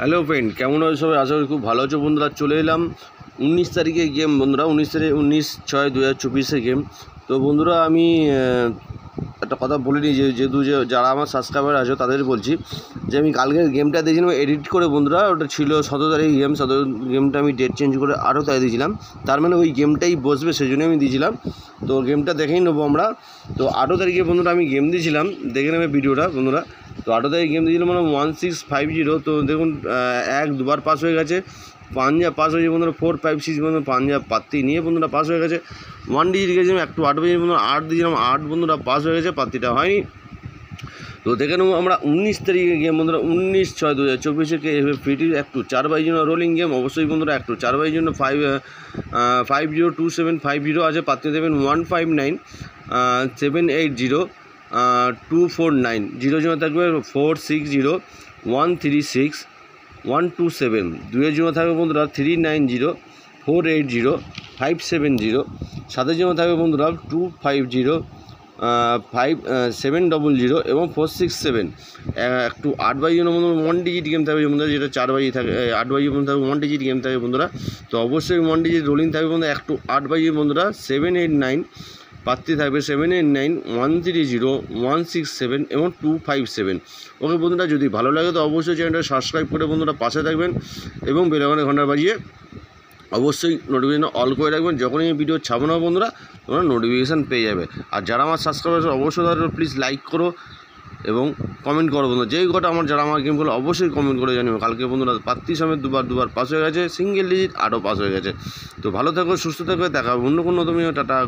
Hello friend, কেমন আছো সবাই? আশা করি খুব ভালো আছো বন্ধুরা। চলে এলাম 19 তারিখে গেম বন্ধুরা, 19/6/2024 গেম। তো বন্ধুরা আমি একটা কথা বলে নিই, যেহেতু যারা আমার সাবস্ক্রাইবার আছে তাদের বলছি যে আমি কালকের গেমটা দিয়েছিলাম এডিট করে বন্ধুরা। ওটা ছিল 17 তারিখ গেম, 17 গেমটা আমি ডেট চেঞ্জ করে 18 তারিখ দিয়েছিলাম। তার মানে ওই গেমটাই বসবে, সেই জন্য আমি দিয়েছিলাম। তো গেমটা দেখেই নেবো আমরা। তো 18 তারিখে বন্ধুরা আমি গেম দিয়েছিলাম, দেখে নেবে ভিডিওটা বন্ধুরা। তো 18 তারিখ গেম দিয়েছিলাম মানে 1650। তো দেখুন দুবার পাস হয়ে গেছে, পাঞ্জাব পাস হয়েছে বন্ধুরা। 456 বন্ধুরা পাঞ্জাব পাত্তি নিয়ে বন্ধুরা পাস হয়ে গেছে। 1 ডিজিট গেছিলাম, একটু 8 বেজে বন্ধুরা 8 দিয়েছিলাম, 8 বন্ধুরা পাস হয়ে গেছে, পাত্তিটা হয়নি। তো দেখে নেবো আমরা 19 তারিখে গেম বন্ধুরা, 19/6/2024 ফ্রিটি একটু 4 বাই জন্য রোলিং গেম। অবশ্যই বন্ধুরা একটু 4 বাই জন্য 502750 আছে, পাত্তি দেবেন 159 780 249। 0 জন্য থাকবে 460 136 127। 2 জন্য থাকবে বন্ধুরা 390 480 570। 7 জন্য থাকবে বন্ধুরা 250 700 এবং 467। একটু 8 বাই জন্য বন্ধুরা 1 ডিজিট গেম থাকবে বন্ধুরা, যেটা 4 বাই থাকে 8 বাই বন্ধু থাকবে 1 ডিজিট গেম থাকবে বন্ধুরা। তো অবশ্যই 1 ডিজিট রোলিং থাকবে বন্ধুরা। একটু 8 বাই বন্ধুরা 789 পাত্তি থাকবে 789 130 167 এবং 257। ওকে বন্ধুরা, যদি ভালো লাগে তো অবশ্যই চ্যানেলটা সাবস্ক্রাইব করে বন্ধুরা পাশে থাকবেন এবং বেল আইকনের ঘন্টা বাজিয়ে অবশ্যই নোটিফিকেশন অল করে রাখবেন। যখনই এই ভিডিও ছাড়বো না বন্ধুরা, তোমরা নোটিফিকেশান পেয়ে যাবে। আর যারা আমার সাবস্ক্রাইবার অবশ্যই তারা প্লিজ লাইক করো এবং কমেন্ট করো বন্ধুরা। যেই কটা যারা আমার গেমগুলো অবশ্যই কমেন্ট করে জানিও। কালকে বন্ধুরা পাত্তি সমেত দুবার পাস হয়ে গেছে, সিঙ্গেল ডিজিট আরও পাস হয়ে গেছে। তো ভালো থাকো, সুস্থ থাকো, দেখা অন্য কোনো তুমি টাটা।